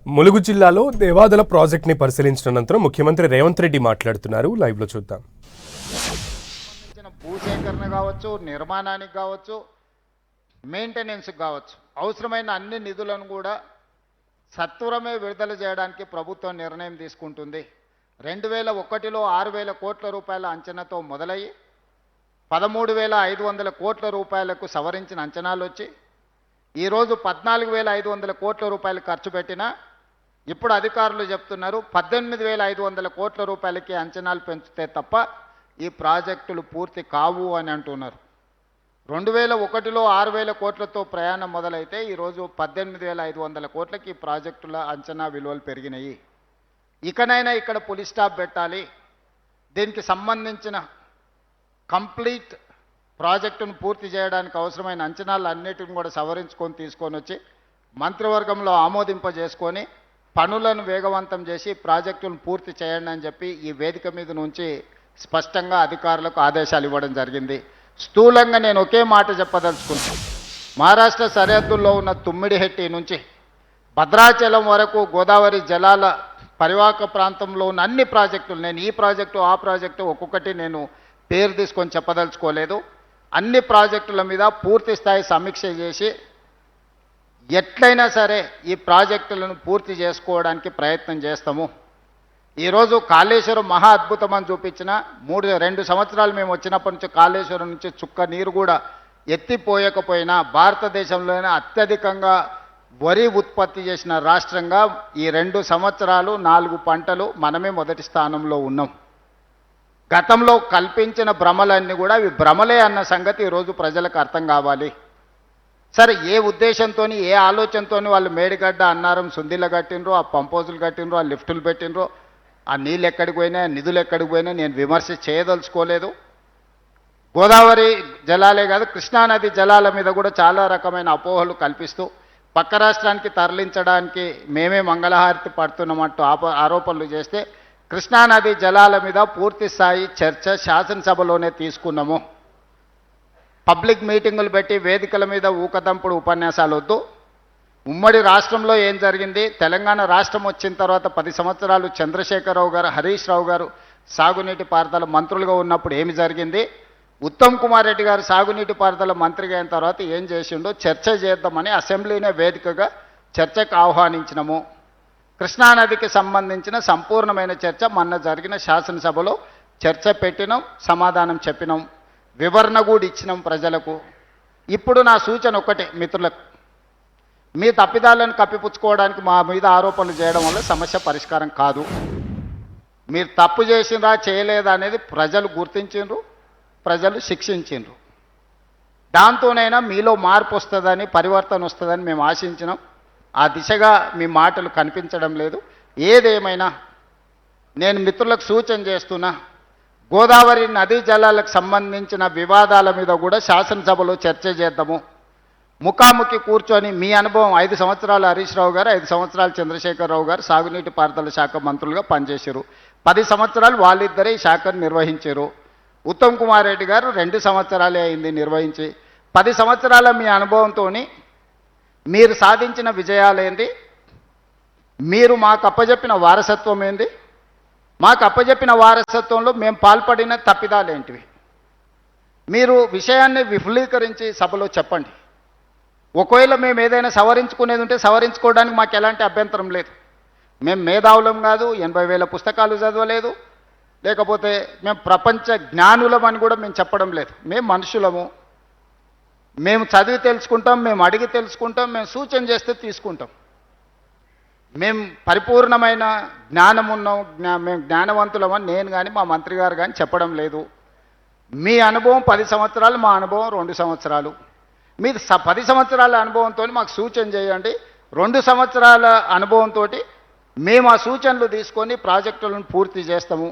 ములుగు జిల్లాలో దేవాదుల ప్రాజెక్ట్ని పరిశీలించిన అనంతరం ముఖ్యమంత్రి రేవంత్ రెడ్డి మాట్లాడుతున్నారు. లైవ్లో చూద్దాం. భూసేకరణ కావచ్చు, నిర్మాణానికి కావచ్చు, మెయింటెనెన్స్కి కావచ్చు, అవసరమైన అన్ని నిధులను కూడా సత్వరమే విడుదల చేయడానికి ప్రభుత్వం నిర్ణయం తీసుకుంటుంది. 2001లో 6,000 కోట్ల రూపాయల అంచనాతో మొదలయ్యి 13,500 కోట్ల రూపాయలకు సవరించిన అంచనాలు వచ్చి ఈరోజు 14,500 కోట్ల రూపాయలు ఖర్చు పెట్టినా ఇప్పుడు అధికారులు చెప్తున్నారు 18,500 కోట్ల రూపాయలకి అంచనాలు పెంచితే తప్ప ఈ ప్రాజెక్టులు పూర్తి కావు అని అంటున్నారు. 2001లో 6,000 కోట్లతో ప్రయాణం మొదలైతే ఈరోజు 18,500 కోట్లకి ఈ ప్రాజెక్టుల అంచనా విలువలు పెరిగినాయి. ఇకనైనా ఇక్కడ పులి స్టాప్ పెట్టాలి. దీనికి సంబంధించిన కంప్లీట్ ప్రాజెక్టును పూర్తి చేయడానికి అవసరమైన అంచనాలు అన్నిటిని కూడా సవరించుకొని తీసుకొని వచ్చి మంత్రివర్గంలో ఆమోదింపజేసుకొని పనులను వేగవంతం చేసి ప్రాజెక్టులను పూర్తి చేయండి అని చెప్పి ఈ వేదిక మీద నుంచి స్పష్టంగా అధికారులకు ఆదేశాలు ఇవ్వడం జరిగింది. స్థూలంగా నేను ఒకే మాట చెప్పదలుచుకున్నాను. మహారాష్ట్ర సరిహద్దుల్లో ఉన్న తుమ్మిడిహెట్టి నుంచి భద్రాచలం వరకు గోదావరి జలాల పరివాహక ప్రాంతంలో ఉన్న అన్ని ప్రాజెక్టులు, నేను ఈ ప్రాజెక్టు ఆ ప్రాజెక్టు ఒక్కొక్కటి నేను పేరు తీసుకొని చెప్పదలుచుకోలేదు. అన్ని ప్రాజెక్టుల మీద పూర్తి స్థాయి సమీక్ష చేసి ఎట్లయినా సరే ఈ ప్రాజెక్టులను పూర్తి చేసుకోవడానికి ప్రయత్నం చేస్తాము. ఈరోజు కాళేశ్వరం మహా అద్భుతం అని చూపించిన 2 సంవత్సరాలు మేము వచ్చినప్పటి నుంచి కాళేశ్వరం నుంచి చుక్క నీరు కూడా ఎత్తిపోయకపోయినా భారతదేశంలోనే అత్యధికంగా వరి ఉత్పత్తి చేసిన రాష్ట్రంగా ఈ 2 సంవత్సరాలు 4 పంటలు మనమే మొదటి స్థానంలో ఉన్నాం. గతంలో కల్పించిన భ్రమలన్నీ కూడా అవి భ్రమలే అన్న సంగతి ఈరోజు ప్రజలకు అర్థం కావాలి. సరే, ఏ ఉద్దేశంతో ఏ ఆలోచనతో వాళ్ళు మేడిగడ్డ అన్నారం సుందిల కట్టినరో, ఆ పంపోజులు కట్టినరో, ఆ లిఫ్టులు పెట్టినరో, ఆ నీళ్ళు ఎక్కడికి పోయినా నిధులు ఎక్కడికి పోయినా నేను విమర్శ చేయదలుచుకోలేదు. గోదావరి జలాలే కాదు కృష్ణానది జలాల మీద కూడా చాలా రకమైన అపోహలు కల్పిస్తూ పక్క రాష్ట్రానికి తరలించడానికి మేమే మంగళహారతి పడుతున్నామంటూ ఆరోపణలు చేస్తే కృష్ణానది జలాల మీద పూర్తి స్థాయి చర్చ శాసనసభలోనే తీసుకున్నాము. పబ్లిక్ మీటింగులు పెట్టి వేదికల మీద ఊకదంపుడు ఉపన్యాసాలు వద్దు. ఉమ్మడి రాష్ట్రంలో ఏం జరిగింది, తెలంగాణ రాష్ట్రం వచ్చిన తర్వాత 10 సంవత్సరాలు చంద్రశేఖరరావు గారు, హరీష్ రావు గారు సాగునీటి పారుదల మంత్రులుగా ఉన్నప్పుడు ఏమి జరిగింది, ఉత్తమ్ కుమార్ రెడ్డి గారు సాగునీటి పారుదల మంత్రిగా అయిన తర్వాత ఏం చేసిండో చర్చ చేద్దామని అసెంబ్లీనే వేదికగా చర్చకు ఆహ్వానించినము. కృష్ణానదికి సంబంధించిన సంపూర్ణమైన చర్చ మొన్న జరిగిన శాసనసభలో చర్చ పెట్టినాం, సమాధానం చెప్పినాం, వివరణ కూడా ఇచ్చినాం ప్రజలకు. ఇప్పుడు నా సూచన ఒక్కటే మిత్రులకు, మీ తప్పిదాలను కప్పిపుచ్చుకోవడానికి మా మీద ఆరోపణలు చేయడం వల్ల సమస్య పరిష్కారం కాదు. మీరు తప్పు చేసిందా చేయలేదా అనేది ప్రజలు గుర్తించిండ్రు, ప్రజలు శిక్షించిండ్రు. దాంతోనైనా మీలో మార్పు వస్తుందని, పరివర్తన వస్తుందని మేము ఆశించినాం. ఆ దిశగా మీ మాటలు కనిపించడం లేదు. ఏదేమైనా నేను మిత్రులకు సూచన చేస్తున్నా, గోదావరి నదీ జలాలకు సంబంధించిన వివాదాల మీద కూడా శాసనసభలో చర్చ చేద్దాము. ముఖాముఖి కూర్చొని మీ అనుభవం 5 సంవత్సరాలు హరీష్ రావు గారు, 5 సంవత్సరాలు చంద్రశేఖరరావు గారు సాగునీటి పారుదల శాఖ మంత్రులుగా పనిచేశారు. 10 సంవత్సరాలు వాళ్ళిద్దరే ఈ శాఖను నిర్వహించారు. ఉత్తమ్ కుమార్ రెడ్డి గారు 2 సంవత్సరాలే అయింది నిర్వహించి. 10 సంవత్సరాల మీ అనుభవంతో మీరు సాధించిన విజయాలేంది, మీరు మాకు అప్పజెప్పిన వారసత్వం ఏంది, మాకు అప్పజెప్పిన వారసత్వంలో మేము పాల్పడిన తప్పిదాలేంటివి, మీరు విషయాన్ని విఫలీకరించి సభలో చెప్పండి. ఒకవేళ మేము ఏదైనా సవరించుకునేది ఉంటే సవరించుకోవడానికి మాకు ఎలాంటి అభ్యంతరం లేదు. మేము మేధావులం కాదు, 80,000 పుస్తకాలు చదవలేదు, లేకపోతే మేము ప్రపంచ జ్ఞానులం అని కూడా మేము చెప్పడం లేదు. మేము మనుషులము, మేము చదివి తెలుసుకుంటాం, మేము అడిగి తెలుసుకుంటాం, మేము సూచన చేస్తే తీసుకుంటాం. మేము పరిపూర్ణమైన జ్ఞానం ఉన్నాం, మేము జ్ఞానవంతులమని నేను కానీ మా మంత్రి గారు కానీ చెప్పడం లేదు. మీ అనుభవం 10 సంవత్సరాలు, మా అనుభవం 2 సంవత్సరాలు. మీరు 10 సంవత్సరాల అనుభవంతో మాకు సూచన చేయండి. 2 సంవత్సరాల అనుభవంతో మేము ఆ సూచనలు తీసుకొని ప్రాజెక్టులను పూర్తి చేస్తాము.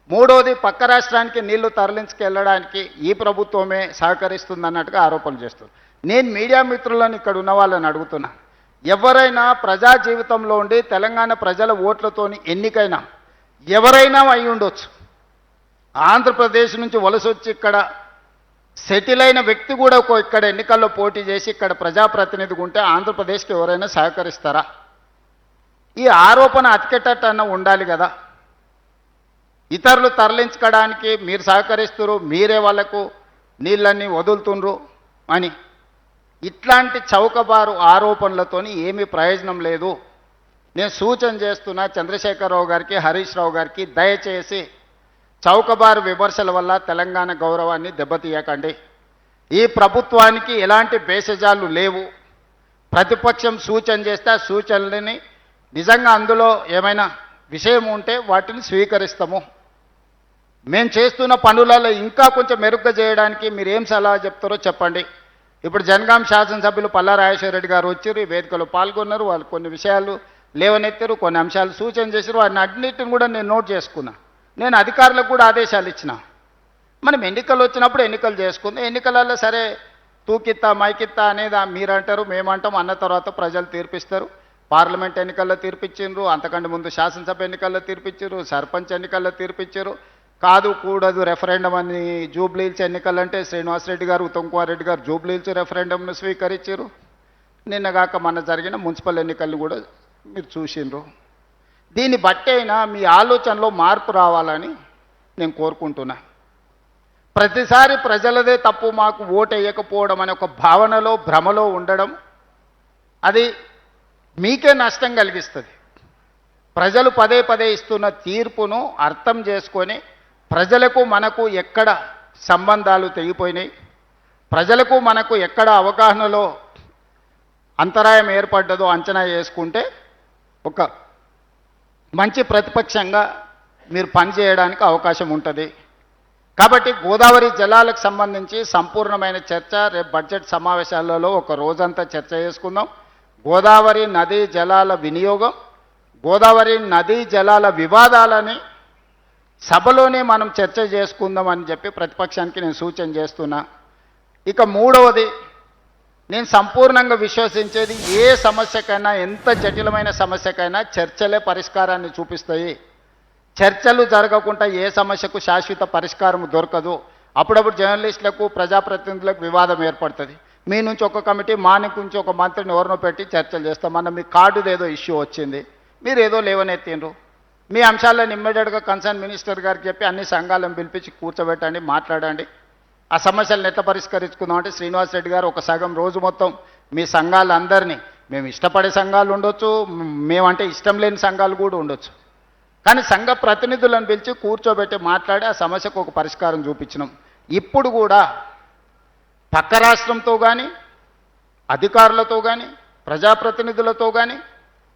మూడోది, పక్క రాష్ట్రానికి నీళ్లు తరలించుకెళ్ళడానికి ఈ ప్రభుత్వమే సహకరిస్తుందన్నట్టుగా ఆరోపణలు చేస్తారు. నేను మీడియా మిత్రులను ఇక్కడ ఉన్న వాళ్ళని అడుగుతున్నా, ఎవరైనా ప్రజా జీవితంలో ఉండి తెలంగాణ ప్రజల ఓట్లతోని ఎన్నికైనా ఎవరైనా అయి ఉండొచ్చు. ఆంధ్రప్రదేశ్ నుంచి వలస వచ్చి ఇక్కడ సెటిల్ అయిన వ్యక్తి కూడా ఇక్కడ ఎన్నికల్లో పోటీ చేసి ఇక్కడ ప్రజాప్రతినిధిగా ఉంటే ఆంధ్రప్రదేశ్కి ఎవరైనా సహకరిస్తారా? ఈ ఆరోపణ అతికెట్టన్న ఉండాలి కదా. ఇతరులు తరలించుకోవడానికి మీరు సహకరిస్తున్నారు, మీరే వాళ్లకు నీళ్ళన్నీ వదులుతుండ్రు అని ఇట్లాంటి చౌకబారు ఆరోపణలతోని ఏమీ ప్రయోజనం లేదు. నేను సూచన చేస్తున్నా చంద్రశేఖరరావు గారికి, హరీష్ రావు గారికి, దయచేసి చౌకబారు విమర్శల వల్ల తెలంగాణ గౌరవాన్ని దెబ్బతీయకండి. ఈ ప్రభుత్వానికి ఎలాంటి భేషజాలు లేవు. ప్రతిపక్షం సూచన చేస్తే ఆ సూచనలని నిజంగా అందులో ఏమైనా విషయం ఉంటే వాటిని స్వీకరిస్తాము. మేము చేస్తున్న పనులలో ఇంకా కొంచెం మెరుగ్గా చేయడానికి మీరు ఏం సలహా చెప్తారో చెప్పండి. ఇప్పుడు జనగాం శాసనసభ్యులు పల్లా రాజేశ్వర రెడ్డి గారు వచ్చారు, ఈ వేదికలో పాల్గొన్నారు. వాళ్ళు కొన్ని విషయాలు లేవనెత్తారు, కొన్ని అంశాలు సూచన చేశారు. వాటిని అన్నింటిని కూడా నేను నోట్ చేసుకున్నా. నేను అధికారులకు కూడా ఆదేశాలు ఇచ్చిన. మనం ఎన్నికలు వచ్చినప్పుడు ఎన్నికలు చేసుకుందాం. ఎన్నికలలో సరే తూకిత్తా మైకిత్తా అనేది మీరంటారు, మేమంటాం, అన్న తర్వాత ప్రజలు తీర్పిస్తారు. పార్లమెంట్ ఎన్నికల్లో తీర్పిచ్చిండ్రు, అంతకంటే ముందు శాసనసభ ఎన్నికల్లో తీర్పిచ్చారు, సర్పంచ్ ఎన్నికల్లో తీర్పిచ్చారు. కాదు కూడదు రెఫరెండం అని జూబ్లీహిల్స్ ఎన్నికలంటే శ్రీనివాసరెడ్డి గారు, ఉత్తమ్ కుమార్ రెడ్డి గారు జూబ్లీహిల్స్ రెఫరెండంను స్వీకరించారు. నిన్నగాక మన జరిగిన మున్సిపల్ ఎన్నికలను కూడా మీరు చూసిండ్రు. దీన్ని బట్టైనా మీ ఆలోచనలో మార్పు రావాలని నేను కోరుకుంటున్నా. ప్రతిసారి ప్రజలదే తప్పు, మాకు ఓటు వేయకపోవడం అనే ఒక భావనలో భ్రమలో ఉండడం అది మీకే నష్టం కలిగిస్తుంది. ప్రజలు పదే పదే ఇస్తున్న తీర్పును అర్థం చేసుకొని ప్రజలకు మనకు ఎక్కడ సంబంధాలు తెగిపోయినాయి, ప్రజలకు మనకు ఎక్కడ అవగాహనలో అంతరాయం ఏర్పడ్డదో అంచనా చేసుకుంటే ఒక మంచి ప్రతిపక్షంగా మీరు పనిచేయడానికి అవకాశం ఉంటుంది. కాబట్టి గోదావరి జలాలకు సంబంధించి సంపూర్ణమైన చర్చ రేపు బడ్జెట్ సమావేశాలలో ఒక రోజంతా చర్చ చేసుకుందాం. గోదావరి నదీ జలాల వినియోగం, గోదావరి నదీ జలాల వివాదాలని సభలోనే మనం చర్చ చేసుకుందామని చెప్పి ప్రతిపక్షానికి నేను సూచన చేస్తున్నా. ఇక మూడవది, నేను సంపూర్ణంగా విశ్వసించేది ఏ సమస్యకైనా, ఎంత జటిలమైన సమస్యకైనా చర్చలే పరిష్కారాన్ని చూపిస్తాయి. చర్చలు జరగకుండా ఏ సమస్యకు శాశ్వత పరిష్కారం దొరకదు. అప్పుడప్పుడు జర్నలిస్టులకు, ప్రజాప్రతినిధులకు వివాదం ఏర్పడుతుంది. మీ నుంచి ఒక కమిటీ, మా నుంచి ఒక మంత్రిని ఎవరినో పెట్టి చర్చలు చేస్తాం. మన మీ కార్డుది ఏదో ఇష్యూ వచ్చింది, మీరు ఏదో లేవనెత్తిండ్రు. మీ అంశాలను ఇమ్మీడియట్గా కన్సర్న్ మినిస్టర్ గారికి చెప్పి అన్ని సంఘాలను పిలిపించి కూర్చోబెట్టండి, మాట్లాడండి. ఆ సమస్యలను ఎట్లా పరిష్కరించుకుందాం అంటే శ్రీనివాస్ రెడ్డి గారు ఒక సగం రోజు మొత్తం మీ సంఘాలందరినీ, మేము ఇష్టపడే సంఘాలు ఉండొచ్చు, మేమంటే ఇష్టం లేని సంఘాలు కూడా ఉండొచ్చు, కానీ సంఘ ప్రతినిధులను పిలిచి కూర్చోబెట్టి మాట్లాడి ఆ సమస్యకు ఒక పరిష్కారం చూపించినాం. ఇప్పుడు కూడా పక్క రాష్ట్రంతో కానీ, అధికారులతో కానీ, ప్రజాప్రతినిధులతో కానీ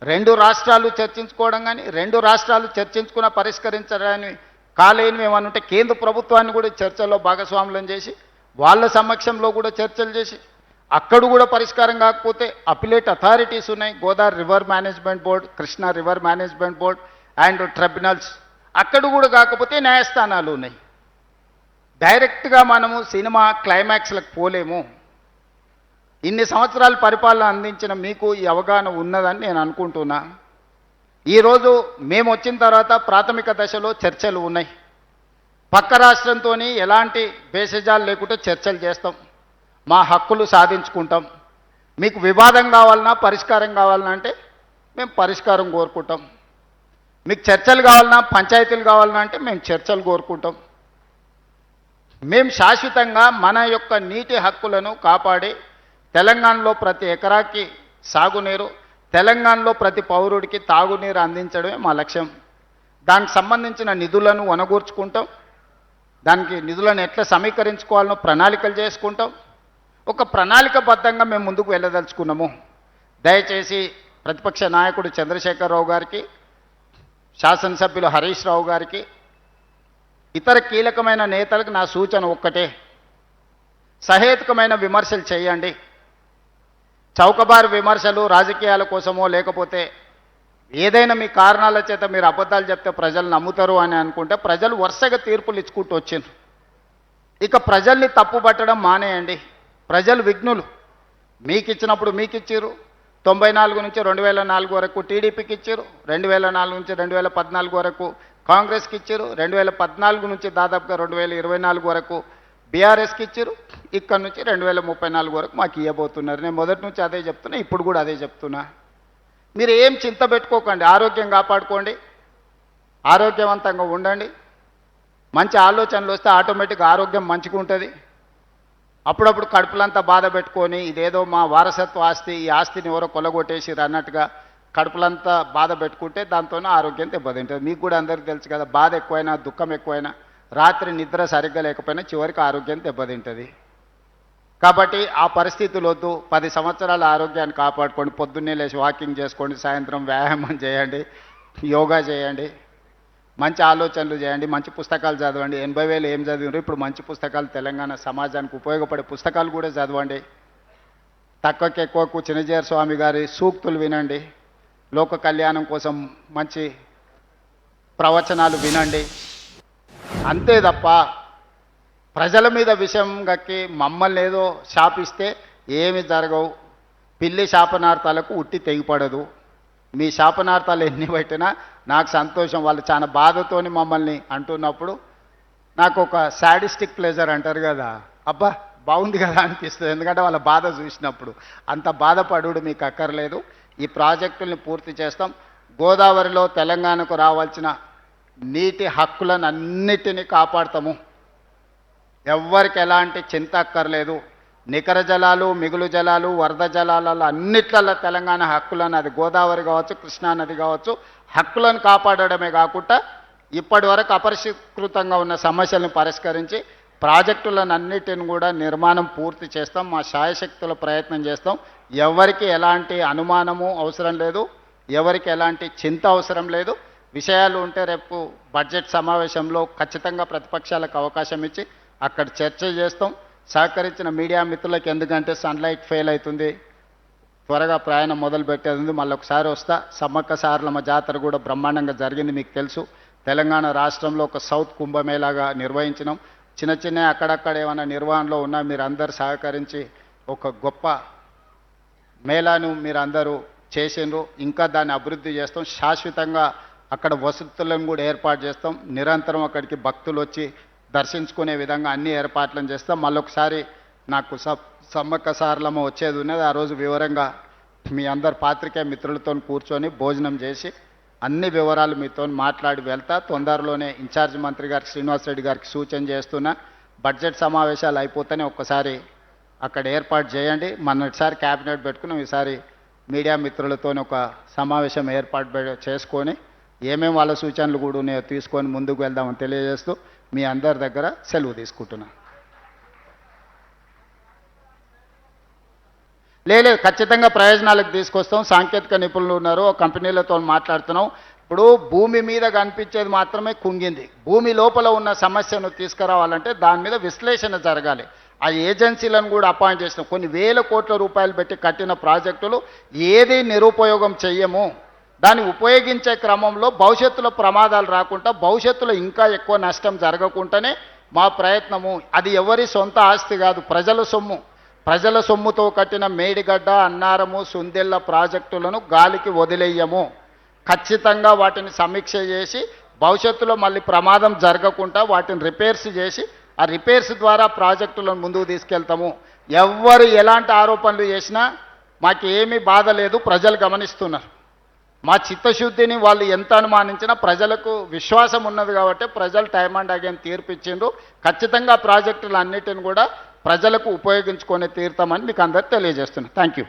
రెండు రాష్ట్రాలు చర్చించుకోవడం కానీ, రెండు రాష్ట్రాలు చర్చించుకున్న పరిష్కరించడానికి కాలేని ఏమనుంటే కేంద్ర ప్రభుత్వాన్ని కూడా చర్చల్లో భాగస్వాములను చేసి వాళ్ళ సమక్షంలో కూడా చర్చలు చేసి అక్కడ కూడా పరిష్కారం కాకపోతే అపిలేట్ అథారిటీస్ ఉన్నాయి. Godavari river management board, Krishna river management board and tribunals, అక్కడ కూడా కాకపోతే న్యాయస్థానాలు ఉన్నాయి. డైరెక్ట్గా మనము సినిమా క్లైమాక్స్లకు పోలేము. ఇన్ని సంవత్సరాలు పరిపాలన అందించిన మీకు ఈ అవగాహన ఉన్నదని నేను అనుకుంటున్నా. ఈరోజు మేము వచ్చిన తర్వాత ప్రాథమిక దశలో చర్చలు ఉన్నాయి. పక్క రాష్ట్రంతో ఎలాంటి భేషజాలు లేకుండా చర్చలు చేస్తాం, మా హక్కులు సాధించుకుంటాం. మీకు వివాదం కావాలన్నా, పరిష్కారం కావాలన్నా అంటే మేము పరిష్కారం కోరుకుంటాం. మీకు చర్చలు కావాలన్నా, పంచాయతీలు కావాలన్నా అంటే మేము చర్చలు కోరుకుంటాం. మేము శాశ్వతంగా మన యొక్క నీటి హక్కులను కాపాడి తెలంగాణలో ప్రతి ఎకరాకి సాగునీరు, తెలంగాణలో ప్రతి పౌరుడికి తాగునీరు అందించడమే మా లక్ష్యం. దానికి సంబంధించిన నిధులను వనగూర్చుకుంటాం, దానికి నిధులను ఎట్లా సమీకరించుకోవాలనో ప్రణాళికలు చేసుకుంటాం. ఒక ప్రణాళికబద్ధంగా మేము ముందుకు వెళ్ళదలుచుకున్నాము. దయచేసి ప్రతిపక్ష నాయకుడు చంద్రశేఖరరావు గారికి, శాసనసభ్యులు హరీష్ రావు గారికి, ఇతర కీలకమైన నేతలకు నా సూచన ఒక్కటే, సహేతుకమైన విమర్శలు చేయండి. చౌకబారు విమర్శలు రాజకీయాల కోసమో లేకపోతే ఏదైనా మీ కారణాల చేత మీరు అబద్ధాలు చెప్తే ప్రజలు నమ్ముతారు అని అనుకుంటే ప్రజలు వరుసగా తీర్పులు ఇచ్చుకుంటూ వచ్చిండ్రు. ఇక ప్రజల్ని తప్పు పట్టడం మానేయండి. ప్రజలు విఘ్నులు. మీకు ఇచ్చినప్పుడు మీకు ఇచ్చారు, 94 నుంచి 2004 వరకు టీడీపీకి ఇచ్చారు, 2004 నుంచి 2014 వరకు కాంగ్రెస్కి ఇచ్చారు, 2014 నుంచి దాదాపుగా 2024 వరకు బీఆర్ఎస్కి ఇచ్చారు, ఇక్కడ నుంచి 2034 వరకు మాకు ఇవ్వబోతున్నారు. నేను మొదటి నుంచి అదే చెప్తున్నా, ఇప్పుడు కూడా అదే చెప్తున్నా. మీరు ఏం చింత పెట్టుకోకండి, ఆరోగ్యం కాపాడుకోండి, ఆరోగ్యవంతంగా ఉండండి. మంచి ఆలోచనలు వస్తే ఆటోమేటిక్గా ఆరోగ్యం మంచిగా ఉంటుంది. అప్పుడప్పుడు కడుపులంతా బాధ పెట్టుకొని ఇదేదో మా వారసత్వ ఆస్తి, ఈ ఆస్తిని ఎవరో కొల్లగొట్టేసిరు అన్నట్టుగా కడుపులంతా బాధ పెట్టుకుంటే దాంతోనే ఆరోగ్యం దెబ్బతింటుంది. మీకు కూడా అందరికీ తెలుసు కదా, బాధ ఎక్కువైనా దుఃఖం ఎక్కువైనా రాత్రి నిద్ర సరిగ్గా లేకపోయినా చివరికి ఆరోగ్యం దెబ్బతింటుంది. కాబట్టి ఆ పరిస్థితులు వద్దు. 10 సంవత్సరాల ఆరోగ్యాన్ని కాపాడుకోండి. పొద్దున్నే లేచి వాకింగ్ చేసుకోండి, సాయంత్రం వ్యాయామం చేయండి, యోగా చేయండి, మంచి ఆలోచనలు చేయండి, మంచి పుస్తకాలు చదవండి. 80,000 ఏం చదివారు, ఇప్పుడు మంచి పుస్తకాలు తెలంగాణ సమాజానికి ఉపయోగపడే పుస్తకాలు కూడా చదవండి. తక్కువకి ఎక్కువకు చిన్నజీర స్వామి గారి సూక్తులు వినండి, లోక కళ్యాణం కోసం మంచి ప్రవచనాలు వినండి. అంతే తప్ప ప్రజల మీద విషయం గక్కి మమ్మల్ని ఏదో శాపిస్తే ఏమి జరగవు. పిల్లి శాపనార్థాలకు ఉట్టి తెగిపడదు. మీ శాపనార్థాలు ఎన్ని పెట్టినా నాకు సంతోషం. వాళ్ళు చాలా బాధతోని మమ్మల్ని అంటున్నప్పుడు నాకు ఒక సాడిస్టిక్ ప్లెజర్ అంటారు కదా, అబ్బా బాగుంది కదా అనిపిస్తుంది. ఎందుకంటే వాళ్ళ బాధ చూసినప్పుడు. అంత బాధపడుడు మీకు అక్కర్లేదు. ఈ ప్రాజెక్టుల్ని పూర్తి చేస్తాం. గోదావరిలో తెలంగాణకు రావాల్సిన నీటి హక్కులను అన్నిటినీ కాపాడతాము. ఎవ్వరికి ఎలాంటి చింత అక్కర్లేదు. నికర జలాలు, మిగులు జలాలు, వరద జలాలలో అన్నిట్లలో తెలంగాణ హక్కులను, అది గోదావరి కావచ్చు, కృష్ణానది కావచ్చు, హక్కులను కాపాడడమే కాకుండా ఇప్పటి వరకు అపరిష్కృతంగా ఉన్న సమస్యలను పరిష్కరించి ప్రాజెక్టులను అన్నిటిని కూడా నిర్మాణం పూర్తి చేస్తాం. మా శాయశక్తుల ప్రయత్నం చేస్తాం. ఎవరికి ఎలాంటి అనుమానము అవసరం లేదు, ఎవరికి ఎలాంటి చింత అవసరం లేదు. విషయాలు ఉంటే రేపు బడ్జెట్ సమావేశంలో ఖచ్చితంగా ప్రతిపక్షాలకు అవకాశం ఇచ్చి అక్కడ చర్చ చేస్తాం. సహకరించిన మీడియా మిత్రులకు, ఎందుకంటే సన్లైట్ ఫెయిల్ అవుతుంది, త్వరగా ప్రయాణం మొదలు పెట్టేది ఉంది, మళ్ళీ ఒకసారి వస్తా. సమ్మక్క సారలమ్మ జాతర కూడా బ్రహ్మాండంగా జరిగింది, మీకు తెలుసు. తెలంగాణ రాష్ట్రంలో ఒక సౌత్ కుంభమేళాగా నిర్వహించినాం. చిన్న చిన్న అక్కడక్కడ ఏమైనా నిర్వహణలో ఉన్నా మీరు అందరు సహకరించి ఒక గొప్ప మేళాను మీరు అందరూ చేసిండ్రు. ఇంకా దాన్ని అభివృద్ధి చేస్తాం. శాశ్వతంగా అక్కడ వసతులను కూడా ఏర్పాటు చేస్తాం. నిరంతరం అక్కడికి భక్తులు వచ్చి దర్శించుకునే విధంగా అన్ని ఏర్పాట్లను చేస్తాం. మళ్ళొకసారి నాకు సమ్మక్క సారలమ్మ వచ్చేది ఉన్నది. ఆ రోజు వివరంగా మీ అందరు పాత్రికేయ మిత్రులతో కూర్చొని భోజనం చేసి అన్ని వివరాలు మీతో మాట్లాడి వెళ్తా. తొందరలోనే ఇన్ఛార్జ్ మంత్రి గారికి, శ్రీనివాస్ రెడ్డి గారికి సూచన చేస్తున్నా, బడ్జెట్ సమావేశాలు అయిపోతేనే ఒక్కసారి అక్కడ ఏర్పాటు చేయండి. మొన్నటిసారి క్యాబినెట్ పెట్టుకున్నాం, ఈసారి మీడియా మిత్రులతో ఒక సమావేశం ఏర్పాటు చేసుకొని ఏమేమి వాళ్ళ సూచనలు కూడా ఉన్నాయో తీసుకొని ముందుకు వెళ్దామని తెలియజేస్తూ మీ అందరి దగ్గర సెలవు తీసుకుంటున్నా. లేదు, ఖచ్చితంగా ప్రయోజనాలకు తీసుకొస్తాం. సాంకేతిక నిపుణులు ఉన్నారు, కంపెనీలతో మాట్లాడుతున్నాం. ఇప్పుడు భూమి మీద కనిపించేది మాత్రమే కుంగింది. భూమి లోపల ఉన్న సమస్యను తీసుకురావాలంటే దాని మీద విశ్లేషణ జరగాలి. ఆ ఏజెన్సీలను కూడా అపాయింట్ చేసిన కొన్ని వేల కోట్ల రూపాయలు పెట్టి కట్టిన ప్రాజెక్టులు ఏది నిరుపయోగం చెయ్యము. దాన్ని ఉపయోగించే క్రమంలో భవిష్యత్తులో ప్రమాదాలు రాకుండా, భవిష్యత్తులో ఇంకా ఎక్కువ నష్టం జరగకుండానే మా ప్రయత్నము. అది ఎవరి సొంత ఆస్తి కాదు, ప్రజల సొమ్ము. ప్రజల సొమ్ముతో కట్టిన మేడిగడ్డ, అన్నారము, సుందెళ్ళ ప్రాజెక్టులను గాలికి వదిలేయము. ఖచ్చితంగా వాటిని సమీక్ష చేసి భవిష్యత్తులో మళ్ళీ ప్రమాదం జరగకుండా వాటిని రిపేర్స్ చేసి ఆ రిపేర్స్ ద్వారా ప్రాజెక్టులను ముందుకు తీసుకెళ్తాము. ఎవ్వరు ఎలాంటి ఆరోపణలు చేసినా మాకు ఏమీ బాధ లేదు, ప్రజలు గమనిస్తున్నారు. మా చిత్తశుద్ధిని వాళ్ళు ఎంత అనుమానించినా ప్రజలకు విశ్వాసం ఉన్నది కాబట్టి ప్రజలు టైం అండ్ అగైన్ తీర్పు ఇచ్చిండ్రు. ఖచ్చితంగా ప్రాజెక్టులు అన్నిటిని కూడా ప్రజలకు ఉపయోగించుకొని తీరుతామని మీకు అందరికి తెలియజేస్తున్నాను. Thank you.